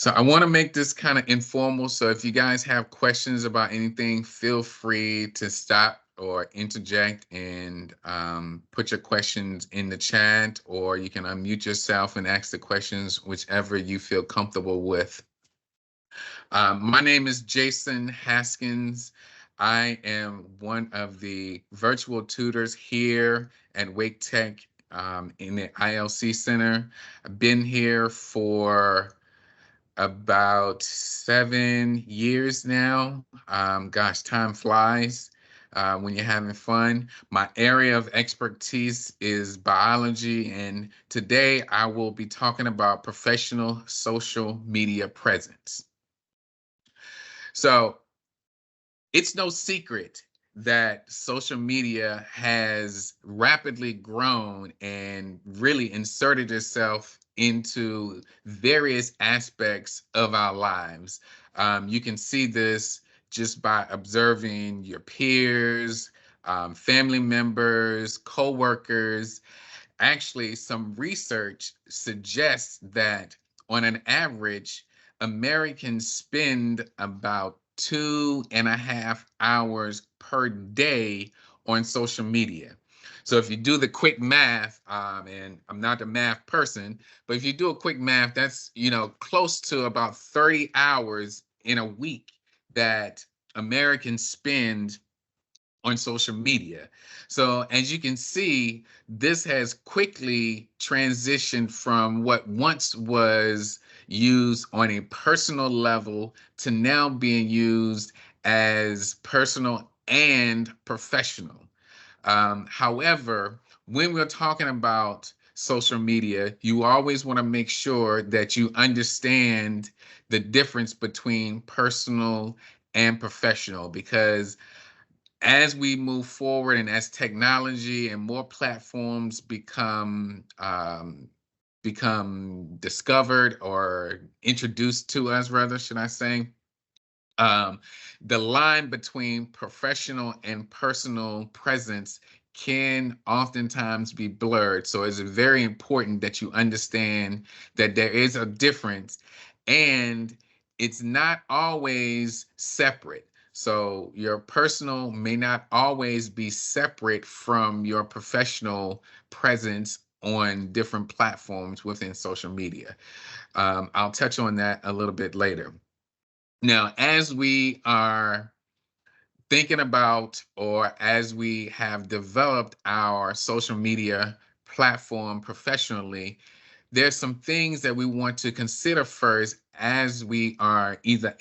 So I want to make this kind of informal. So if you guys have questions about anything, feel free to stop or interject and put your questions in the chat, or you can unmute yourself and ask the questions, whichever you feel comfortable with. My name is Jason Haskins. I am one of the virtual tutors here at Wake Tech in the ILC Center. I've been here for about 7 years now. Gosh, time flies when you're having fun. My area of expertise is biology, and today I will be talking about professional social media presence. So it's no secret that social media has rapidly grown and really inserted itself into various aspects of our lives. You can see this just by observing your peers, family members, coworkers. Actually, some research suggests that on an average, Americans spend about 2.5 hours per day on social media. So if you do the quick math, and I'm not a math person, but if you do a quick math, that's close to about 30 hours in a week that Americans spend on social media. So as you can see, this has quickly transitioned from what once was used on a personal level to now being used as personal and professional. However, when we're talking about social media, you always want to make sure that you understand the difference between personal and professional, because as we move forward and as technology and more platforms become discovered or introduced to us, rather, should I say, um, the line between professional and personal presence can oftentimes be blurred. So it's very important that you understand that there is a difference, and it's not always separate. So your personal may not always be separate from your professional presence on different platforms within social media. I'll touch on that a little bit later. Now, as we are thinking about, or as we have developed our social media platform professionally, there's some things that we want to consider first as we are either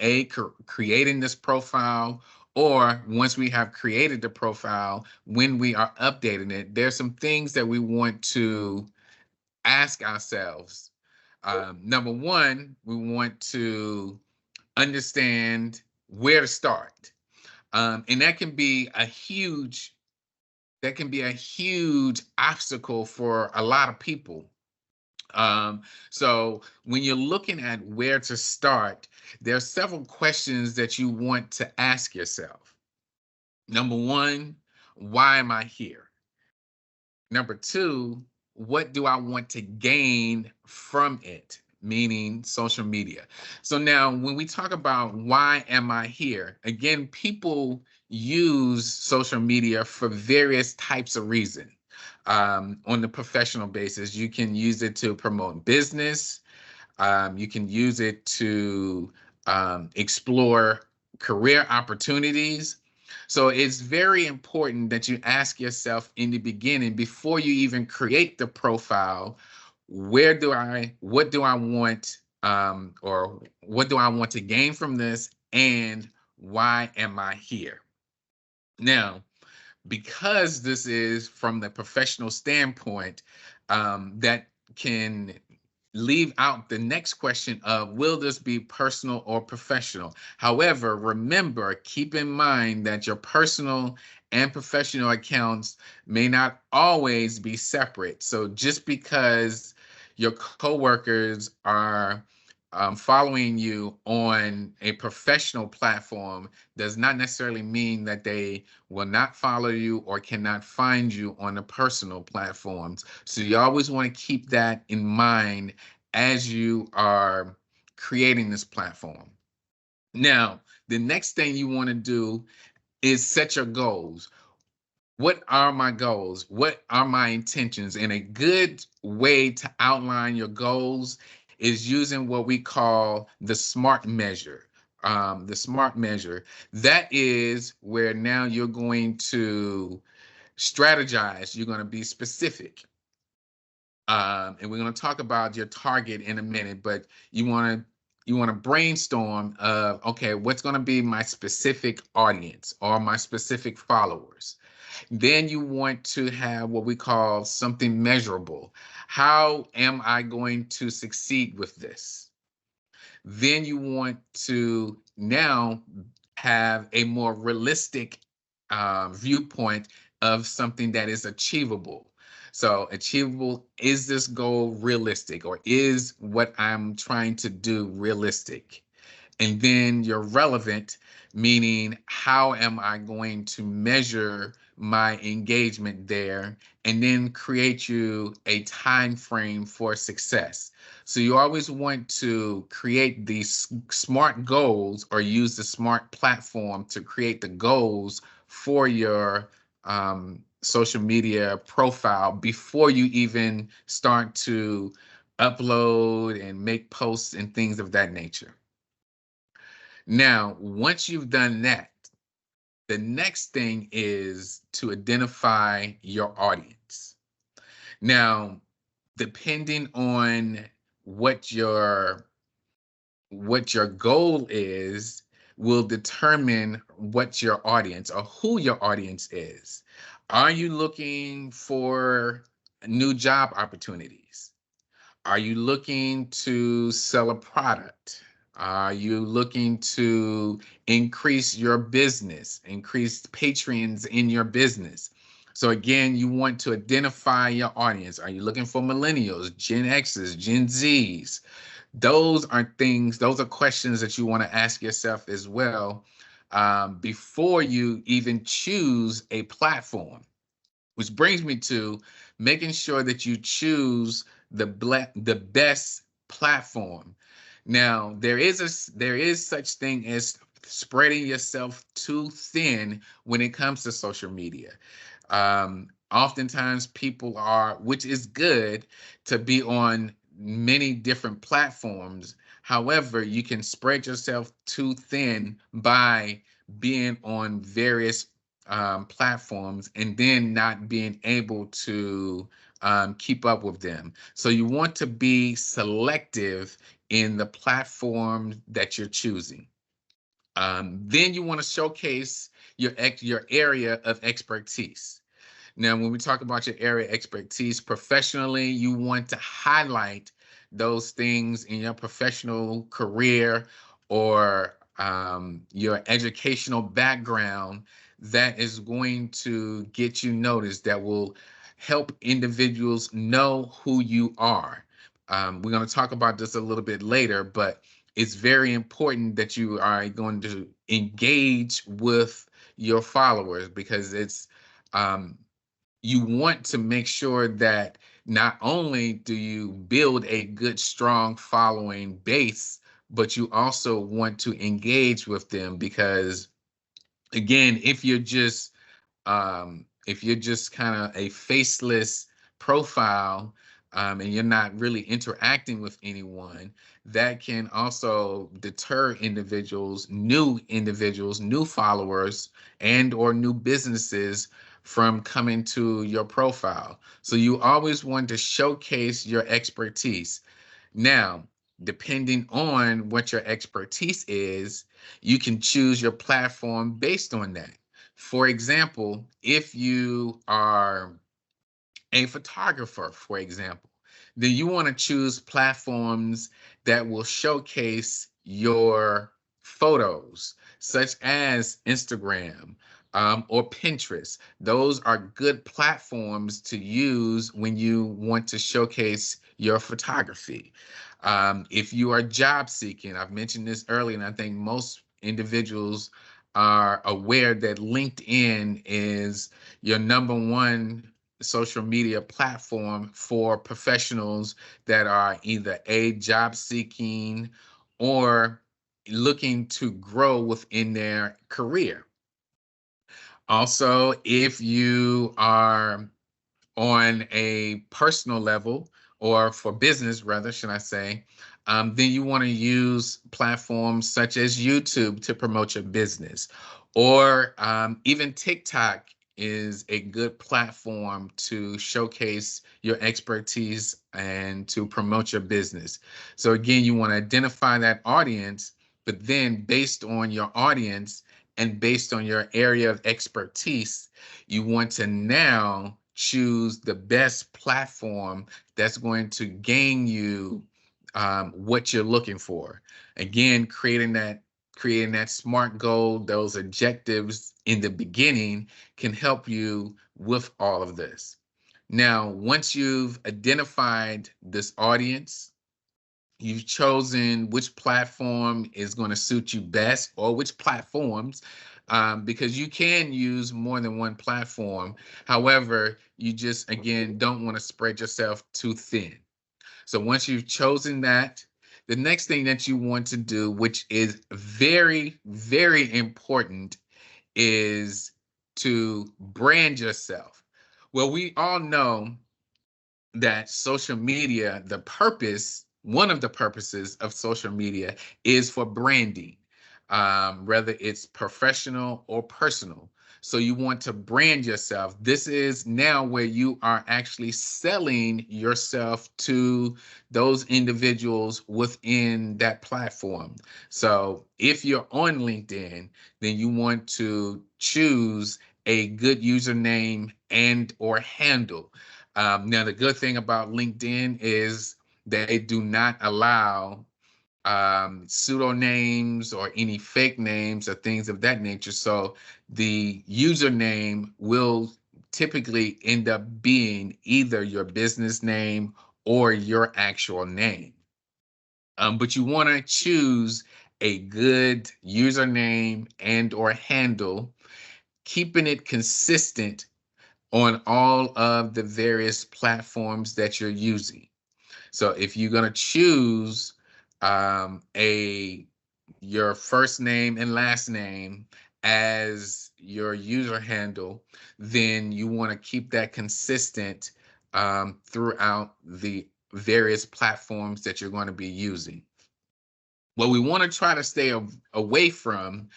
creating this profile, or once we have created the profile, when we are updating it, there's some things that we want to ask ourselves. Number one, we want to understand where to start. And that can be a huge obstacle for a lot of people. So when you're looking at where to start, there are several questions that you want to ask yourself. Number one, why am I here? Number two, what do I want to gain from it? Meaning social media. So now when we talk about why am I here, again, people use social media for various types of reasons. On the professional basis, you can use it to promote business. You can use it to explore career opportunities. So it's very important that you ask yourself in the beginning, before you even create the profile, what do I want, or what do I want to gain from this, and why am I here? Now, because this is from the professional standpoint, that can leave out the next question of, will this be personal or professional? However, remember, keep in mind that your personal and professional accounts may not always be separate. So just because your coworkers are following you on a professional platform does not necessarily mean that they will not follow you or cannot find you on the personal platforms. So you always want to keep that in mind as you are creating this platform. Now, the next thing you want to do is set your goals. What are my goals? What are my intentions? And a good way to outline your goals is using what we call the SMART measure. The SMART measure. That is where now you're going to strategize. You're going to be specific. And we're going to talk about your target in a minute, but you want to brainstorm of, okay, what's going to be my specific audience or my specific followers. Then you want to have what we call something measurable. How am I going to succeed with this? Then you want to now have a more realistic viewpoint of something that is achievable. So achievable, is this goal realistic, or is what I'm trying to do realistic? And then you're relevant, meaning how am I going to measure my engagement there, and then create you a time frame for success. So you always want to create these SMART goals, or use the SMART platform to create the goals for your social media profile before you even start to upload and make posts and things of that nature. Now, once you've done that, the next thing is to identify your audience. Now, depending on what your goal is, will determine what your audience, or who your audience is. Are you looking for new job opportunities? Are you looking to sell a product? Are you looking to increase your business, increase patrons in your business? So again, you want to identify your audience. Are you looking for millennials, Gen X's, Gen Z's? Those are questions that you want to ask yourself as well, before you even choose a platform. Which brings me to making sure that you choose the best platform. Now, there is such thing as spreading yourself too thin when it comes to social media. Oftentimes people are, which is good to be on many different platforms. However, you can spread yourself too thin by being on various platforms and then not being able to keep up with them. So you want to be selective in the platform that you're choosing. Then you want to showcase your area of expertise. Now, when we talk about your area of expertise professionally, you want to highlight those things in your professional career, or your educational background, that is going to get you noticed, that will help individuals know who you are. We're going to talk about this a little bit later, but it's very important that you are going to engage with your followers, because it's you want to make sure that not only do you build a good, strong following base, but you also want to engage with them. Because again, if you're just kind of a faceless profile, and you're not really interacting with anyone, that can also deter individuals, new followers, and or new businesses from coming to your profile. So you always want to showcase your expertise. Now, depending on what your expertise is, you can choose your platform based on that. For example, if you are a photographer, for example, then you want to choose platforms that will showcase your photos, such as Instagram, or Pinterest. Those are good platforms to use when you want to showcase your photography. If you are job seeking, I've mentioned this earlier, and I think most individuals are aware that LinkedIn is your number one social media platform for professionals that are either job seeking, or looking to grow within their career. Also, if you are on a personal level, or for business rather, should I say, then you want to use platforms such as YouTube to promote your business, or even TikTok is a good platform to showcase your expertise and to promote your business. So again, you want to identify that audience, but then based on your audience and based on your area of expertise, you want to now choose the best platform that's going to gain you what you're looking for. Again, creating that SMART goal, those objectives in the beginning can help you with all of this. Now, once you've identified this audience, you've chosen which platform is going to suit you best, or which platforms, because you can use more than one platform. However, you just, again, don't want to spread yourself too thin. So once you've chosen that, the next thing that you want to do, which is very, very important, is to brand yourself. Well, we all know that social media, one of the purposes of social media is for branding, whether it's professional or personal. So you want to brand yourself. This is now where you are actually selling yourself to those individuals within that platform. So if you're on LinkedIn, then you want to choose a good username and or handle. Now, the good thing about LinkedIn is they do not allow pseudonames or any fake names or things of that nature. So the username will typically end up being either your business name or your actual name. But you want to choose a good username and or handle, keeping it consistent on all of the various platforms that you're using. So if you're going to choose a your first name and last name as your user handle, then you want to keep that consistent throughout the various platforms that you're going to be using. What we want to try to stay away from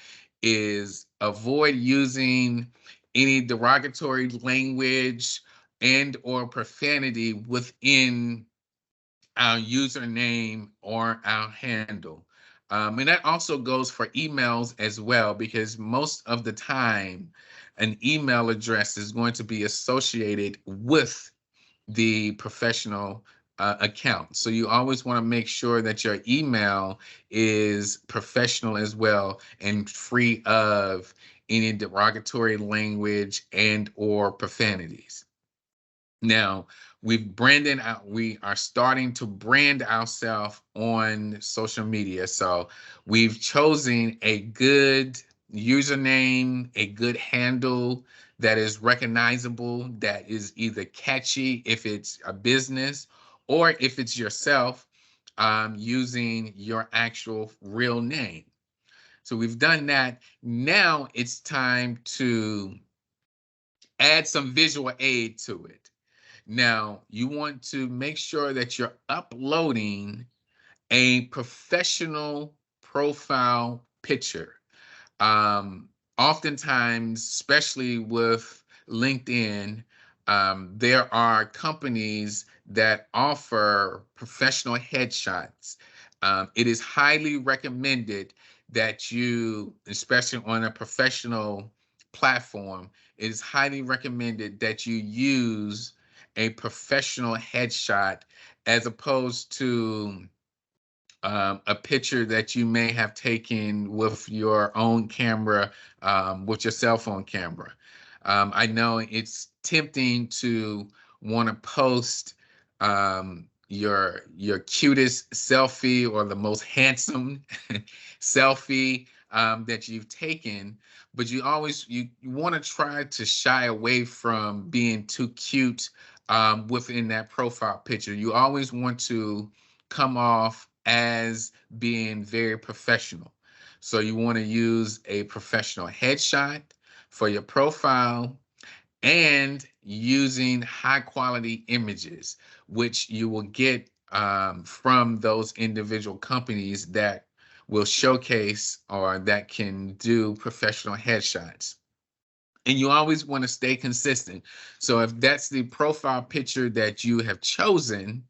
is avoid using any derogatory language and or profanity within our username or our handle. And that also goes for emails as well, because most of the time, an email address is going to be associated with the professional account. So you always want to make sure that your email is professional as well and free of any derogatory language and or profanities. Now, we are starting to brand ourselves on social media. So we've chosen a good username, a good handle that is recognizable, that is either catchy if it's a business, or if it's yourself, using your actual real name. So we've done that. Now it's time to add some visual aid to it. Now, you want to make sure that you're uploading a professional profile picture. Oftentimes, especially with LinkedIn, there are companies that offer professional headshots. It is highly recommended that you, especially on a professional platform, it is highly recommended that you use a professional headshot as opposed to a picture that you may have taken with your own camera, with your cell phone camera. I know it's tempting to want to post your cutest selfie or the most handsome selfie that you've taken, but you want to try to shy away from being too cute within that profile picture. You always want to come off as being very professional. So you want to use a professional headshot for your profile and using high quality images, which you will get from those individual companies that will showcase or that can do professional headshots. And you always want to stay consistent. So if that's the profile picture that you have chosen,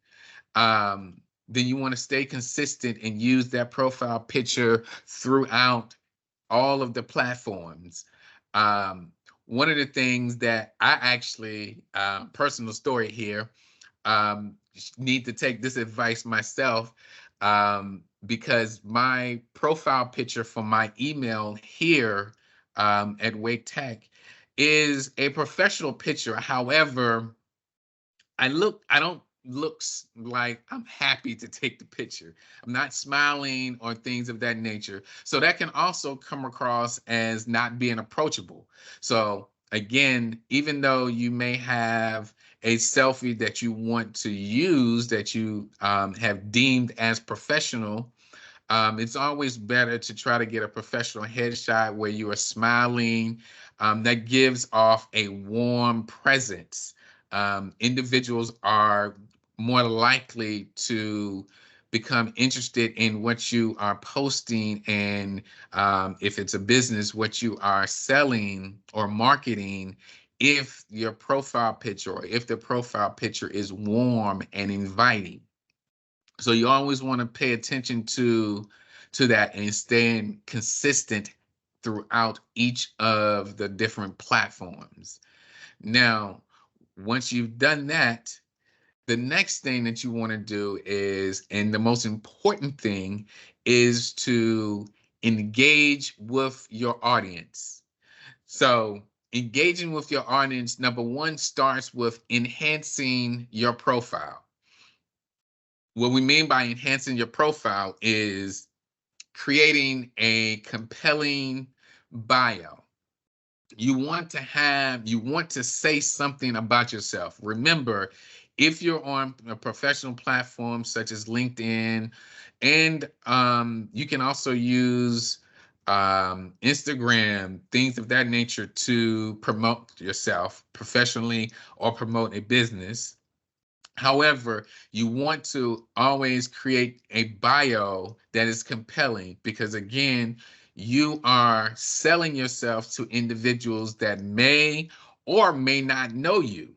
then you want to stay consistent and use that profile picture throughout all of the platforms. Um, One of the things that I actually, personal story here, need to take this advice myself, because my profile picture for my email here at Wake Tech is a professional picture. However, I don't like I'm happy to take the picture. I'm not smiling or things of that nature. So that can also come across as not being approachable. So again, even though you may have a selfie that you want to use that you have deemed as professional, it's always better to try to get a professional headshot where you are smiling. That gives off a warm presence. Individuals are more likely to become interested in what you are posting, and if it's a business, what you are selling or marketing, if your profile picture or if the profile picture is warm and inviting. So you always want to pay attention to that and staying consistent throughout each of the different platforms. Now, once you've done that, the next thing that you want to do is, and the most important thing, is to engage with your audience. So engaging with your audience, number one, starts with enhancing your profile. What we mean by enhancing your profile is creating a compelling bio. You want to say something about yourself. Remember, if you're on a professional platform such as LinkedIn, and you can also use Instagram, things of that nature to promote yourself professionally or promote a business. However, you want to always create a bio that is compelling because, again, you are selling yourself to individuals that may or may not know you.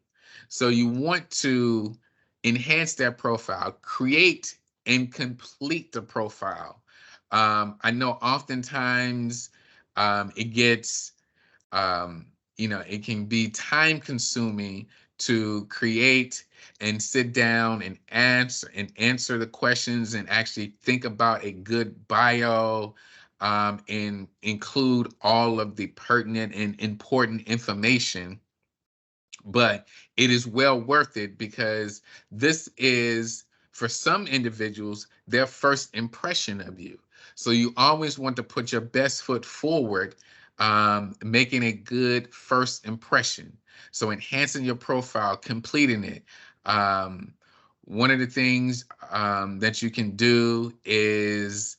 So you want to enhance that profile, create and complete the profile. I know oftentimes it gets it can be time consuming to create and sit down and answer the questions and actually think about a good bio, and include all of the pertinent and important information. But it is well worth it because this is, for some individuals, their first impression of you. So you always want to put your best foot forward, making a good first impression. So enhancing your profile, completing it. Um, One of the things that you can do is,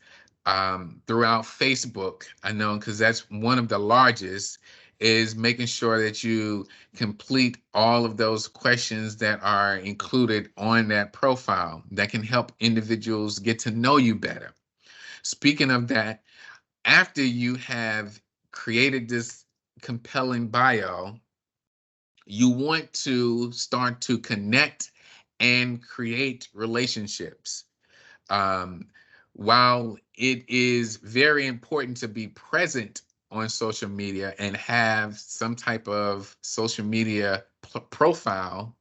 throughout Facebook, I know because that's one of the largest, is making sure that you complete all of those questions that are included on that profile that can help individuals get to know you better. Speaking of that, after you have created this compelling bio, you want to start to connect and create relationships. Um, while it is very important to be present on social media and have some type of social media profile,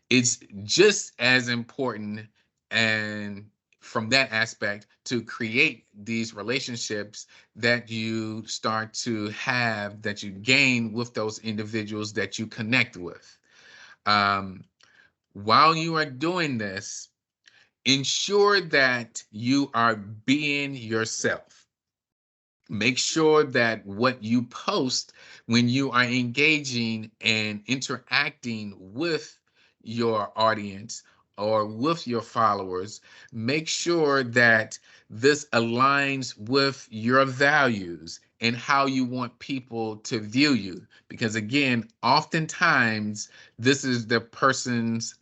it's just as important, and from that aspect, to create these relationships that you start to have, that you gain with those individuals that you connect with. Um, while you are doing this, ensure that you are being yourself. Make sure that what you post when you are engaging and interacting with your audience, or with your followers, make sure that this aligns with your values and how you want people to view you. Because again, oftentimes this is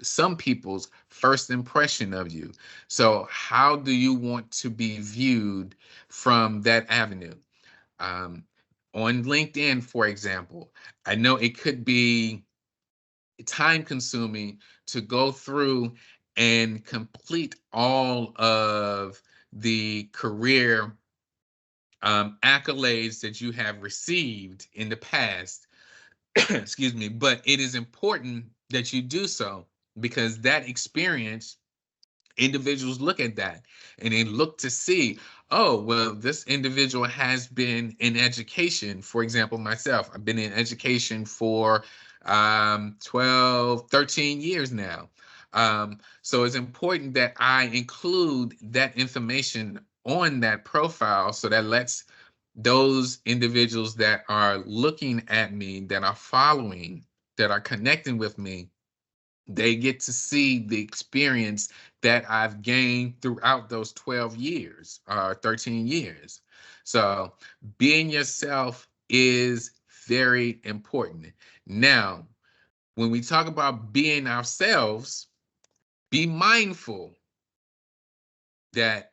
some people's first impression of you. So how do you want to be viewed from that avenue? Um, on LinkedIn, for example, I know it could be time consuming to go through and complete all of the career accolades that you have received in the past. Excuse me, but it is important that you do so because that experience, individuals look at that and they look to see, oh, well, this individual has been in education. For example, myself, I've been in education for 12, 13 years now. So it's important that I include that information on that profile so that lets those individuals that are looking at me, that are following, that are connecting with me, they get to see the experience that I've gained throughout those 12 years, 13 years. So being yourself is very important. Now, when we talk about being ourselves, be mindful that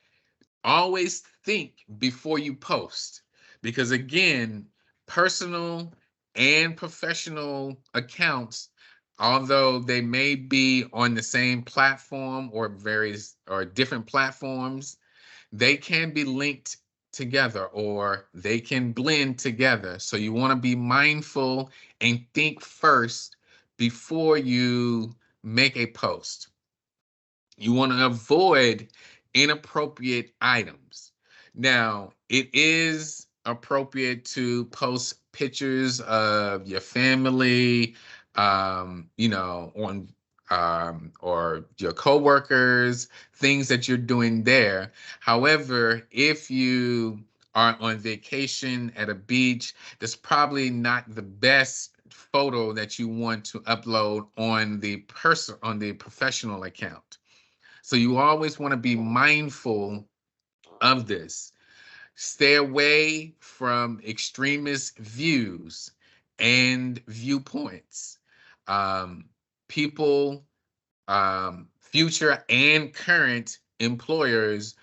always think before you post, because again, personal and professional accounts, although they may be on the same platform or various or different platforms, they can be linked together or they can blend together. So you want to be mindful and think first before you make a post. You want to avoid inappropriate items. Now, it is appropriate to post pictures of your family, on or your coworkers, things that you're doing there. However, if you are on vacation at a beach, that's probably not the best photo that you want to upload on the professional account. So you always want to be mindful of this. Stay away from extremist views and viewpoints. Um, People, future and current employers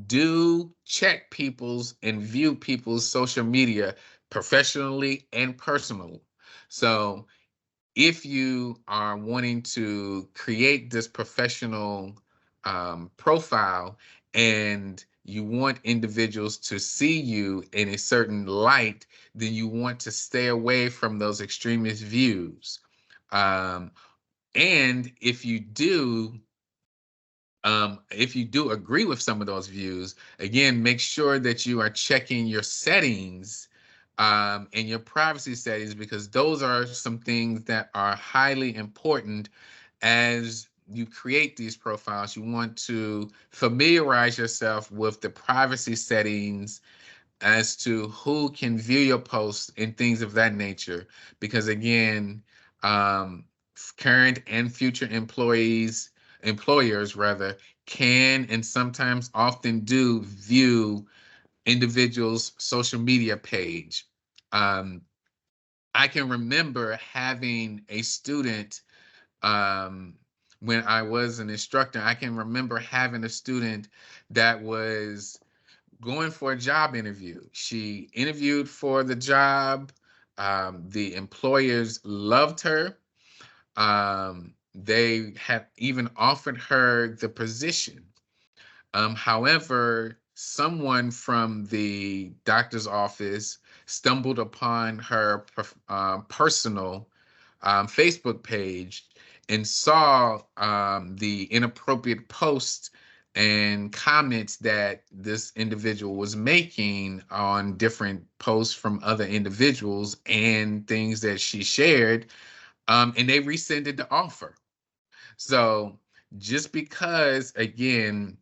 do check people's and view people's social media professionally and personally. So if you are wanting to create this professional profile and you want individuals to see you in a certain light, then you want to stay away from those extremist views. Um, and if you do agree with some of those views, again, make sure that you are checking your settings and your privacy settings, because those are some things that are highly important as you create these profiles. You want to familiarize yourself with the privacy settings as to who can view your posts and things of that nature. Because again, um, current and future employers rather, can and sometimes often do view individuals' social media page. Um, I can remember having a student um, when I was an instructor. I can remember having a student that was going for a job interview. She interviewed for the job. The employers loved her. They had even offered her the position. However, someone from the doctor's office stumbled upon her personal Facebook page and saw the inappropriate posts and comments that this individual was making on different posts from other individuals and things that she shared, and they rescinded the offer. So just because, again,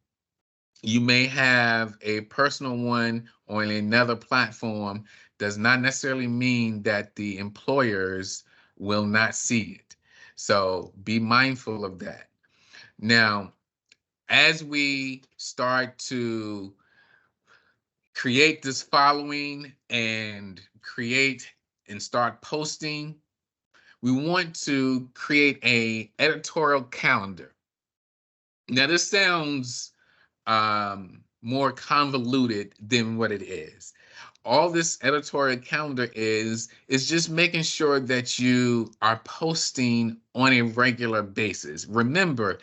you may have a personal one on another platform does not necessarily mean that the employers will not see it. So be mindful of that. Now, as we start to create this following and create and start posting, we want to create a editorial calendar. Now, this sounds more convoluted than what it is. All this editorial calendar is just making sure that you are posting on a regular basis. Remember,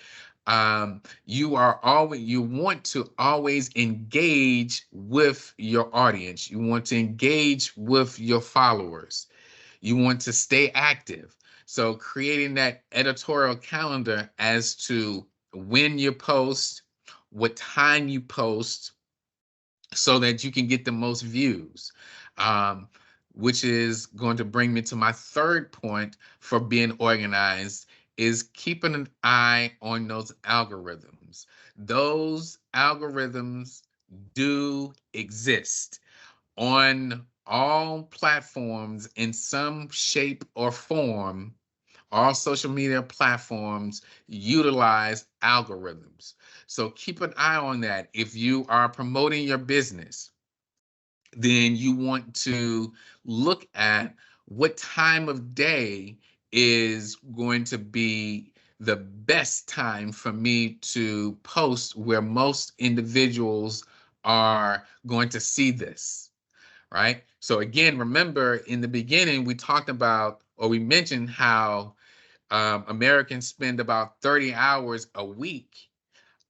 you want to always engage with your audience. You want to engage with your followers. You want to stay active. So creating that editorial calendar as to when you post, what time you post, so that you can get the most views. Um, which is going to bring me to my third point for being organized, is keeping an eye on those algorithms. Those algorithms do exist on all platforms in some shape or form. All social media platforms utilize algorithms. So keep an eye on that. If you are promoting your business, then you want to look at what time of day is going to be the best time for me to post, where most individuals are going to see this, right? So again, remember in the beginning, we talked about, or we mentioned how Americans spend about 30 hours a week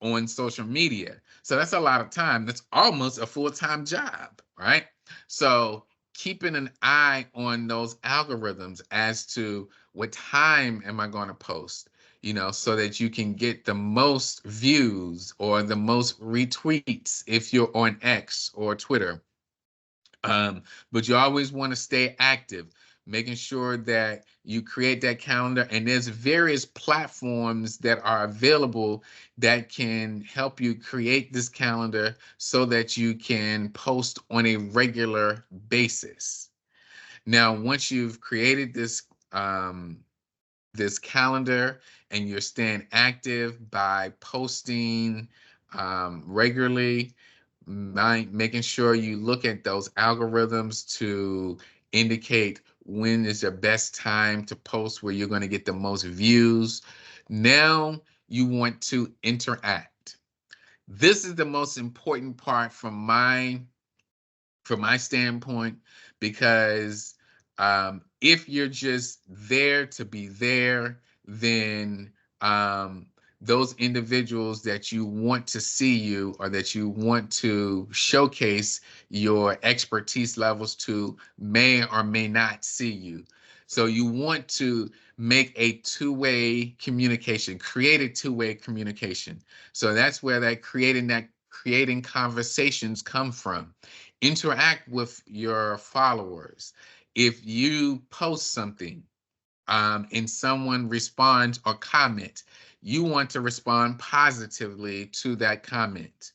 on social media. So that's a lot of time. That's almost a full-time job, right? So keeping an eye on those algorithms as to what time am I going to post, so that you can get the most views or the most retweets if you're on X or Twitter. But you always want to stay active, making sure that you create that calendar. And there's various platforms that are available that can help you create this calendar so that you can post on a regular basis. Now, once you've created this calendar and you're staying active by posting regularly, making sure you look at those algorithms to indicate when is the best time to post where you're going to get the most views. Now you want to interact. This is the most important part from my standpoint, because if you're just there to be there, then those individuals that you want to see you, or that you want to showcase your expertise levels to, may or may not see you. So you want to make a two-way communication, create a two-way communication. So that's where that creating conversations come from. Interact with your followers. If you post something and someone responds or comments, you want to respond positively to that comment.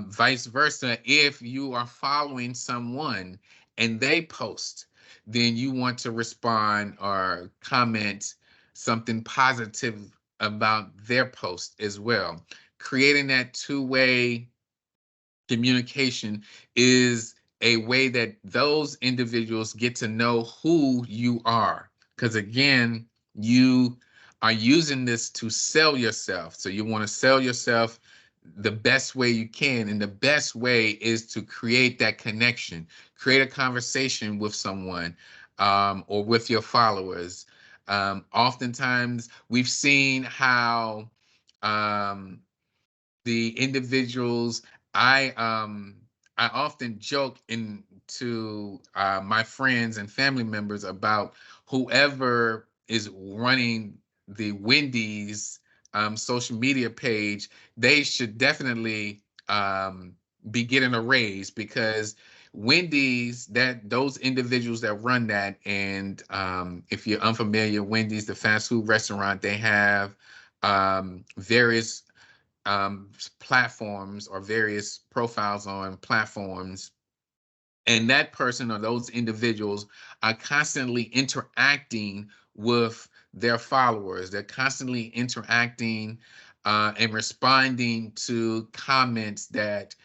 Vice versa, if you are following someone and they post, then you want to respond or comment something positive about their post as well. Creating that two-way communication is a way that those individuals get to know who you are. Because again, you are using this to sell yourself. So you want to sell yourself the best way you can. And the best way is to create that connection, create a conversation with someone or with your followers. Oftentimes, we've seen how the individuals, I often joke to my friends and family members about whoever is running the Wendy's social media page. They should definitely be getting a raise, because Wendy's, that those individuals that run that, and if you're unfamiliar, Wendy's, the fast food restaurant, they have various platforms or various profiles on platforms, and that person or those individuals are constantly interacting with their followers. They're constantly interacting and responding to comments that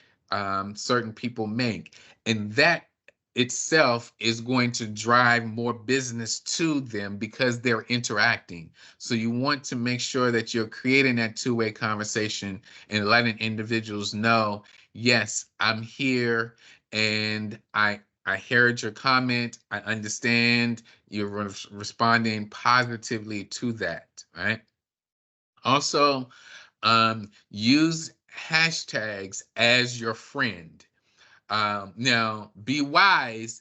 certain people make. And that itself is going to drive more business to them because they're interacting. So you want to make sure that you're creating that two-way conversation and letting individuals know, yes, I'm here and I heard your comment. I understand you're responding positively to that, right? Also, use hashtags as your friend. Now, be wise.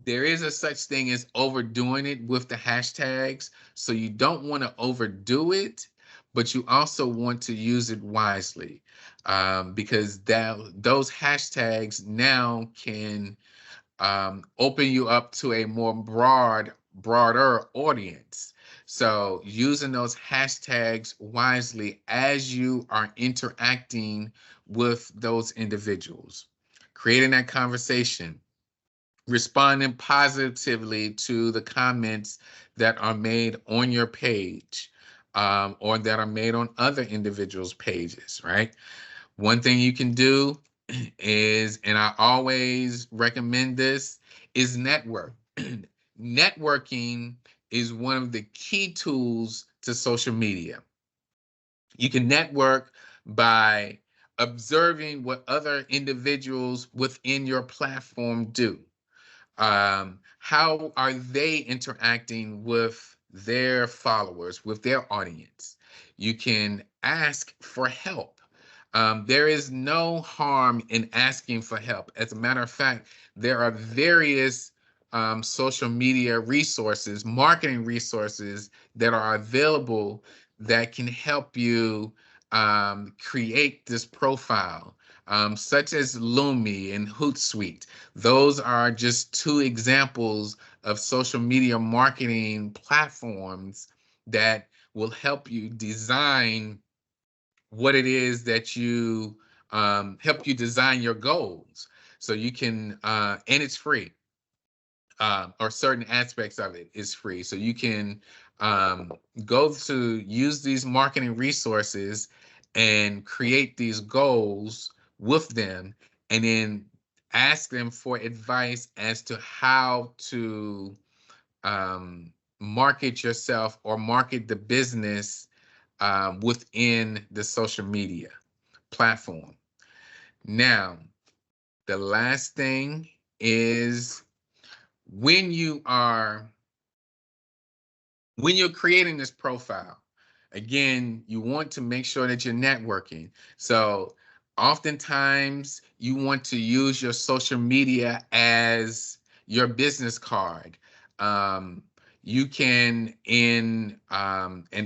There is a such thing as overdoing it with the hashtags. So you don't want to overdo it, but you also want to use it wisely, because those hashtags now can open you up to a more broader audience. So using those hashtags wisely as you are interacting with those individuals, creating that conversation, responding positively to the comments that are made on your page, or that are made on other individuals' pages, right? One thing you can do is, and I always recommend this, is network. Networking is one of the key tools to social media. You can network by observing what other individuals within your platform do. How are they interacting with their followers, with their audience? You can ask for help. There is no harm in asking for help. As a matter of fact, there are various social media resources, marketing resources that are available that can help you create this profile, such as Lumi and Hootsuite. Those are just two examples of social media marketing platforms that will help you design what it is that you help you design your goals. So you can, and it's free, or certain aspects of it is free. So you can um, go to use these marketing resources and create these goals with them, and then ask them for advice as to how to market yourself or market the business within the social media platform. Now, the last thing is, when you are when you're creating this profile, again, you want to make sure that you're networking. So oftentimes you want to use your social media as your business card. Um, you can, in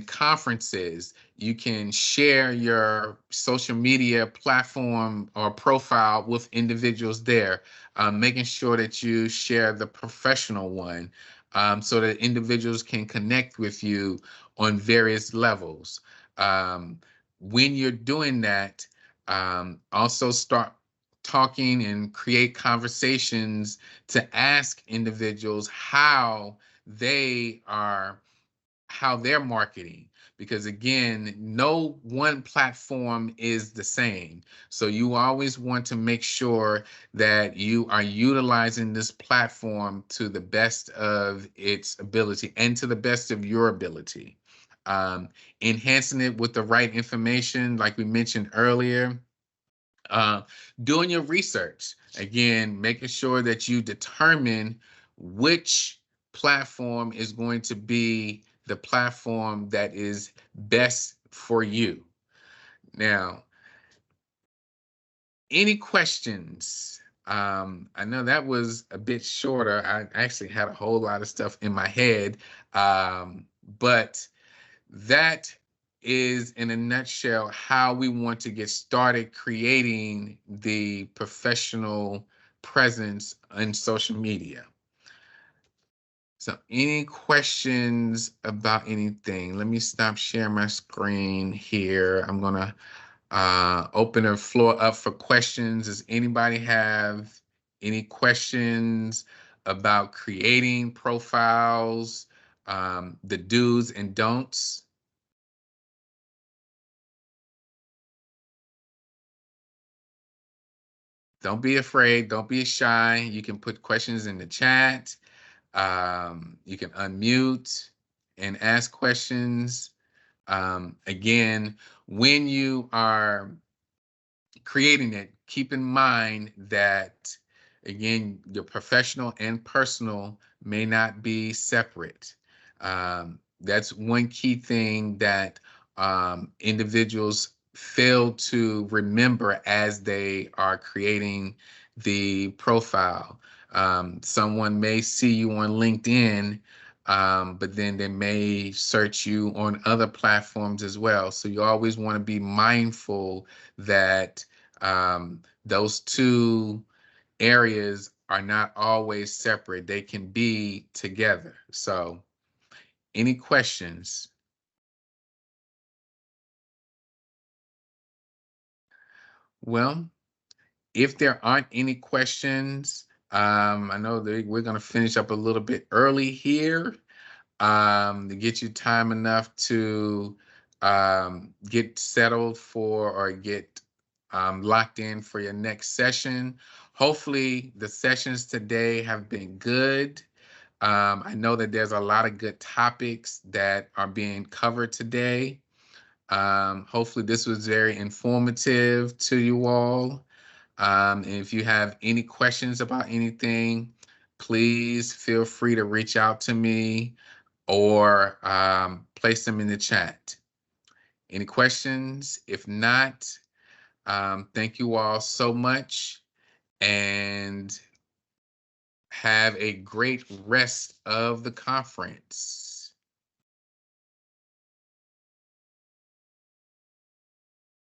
conferences, you can share your social media platform or profile with individuals there, making sure that you share the professional one, so that individuals can connect with you on various levels. Um, when you're doing that, also start talking and create conversations to ask individuals they are how they're marketing, because again, no one platform is the same. So you always want to make sure that you are utilizing this platform to the best of its ability and to the best of your ability. um, Enhancing it with the right information, like we mentioned earlier. uh, Doing your research, again, making sure that you determine which platform is going to be the platform that is best for you. Now, any questions? I know that was a bit shorter. I actually had a whole lot of stuff in my head, but that is, in a nutshell, how we want to get started creating the professional presence on social media. So any questions about anything? Let me stop sharing my screen here. I'm gonna open the floor up for questions. Does anybody have any questions about creating profiles, the do's and don'ts? Don't be afraid. Don't be shy. You can put questions in the chat. You can unmute and ask questions. Again, when you are creating it, keep in mind that, again, your professional and personal may not be separate. That's one key thing that individuals fail to remember as they are creating the profile. Someone may see you on LinkedIn, but then they may search you on other platforms as well. So you always want to be mindful that those two areas are not always separate. They can be together. So, any questions? Well, if there aren't any questions, I know that we're going to finish up a little bit early here, to get you time enough to get settled for or get locked in for your next session. Hopefully, the sessions today have been good. I know that there's a lot of good topics that are being covered today. Hopefully, this was very informative to you all. And if you have any questions about anything, please feel free to reach out to me or place them in the chat. Any questions? If not, thank you all so much and have a great rest of the conference.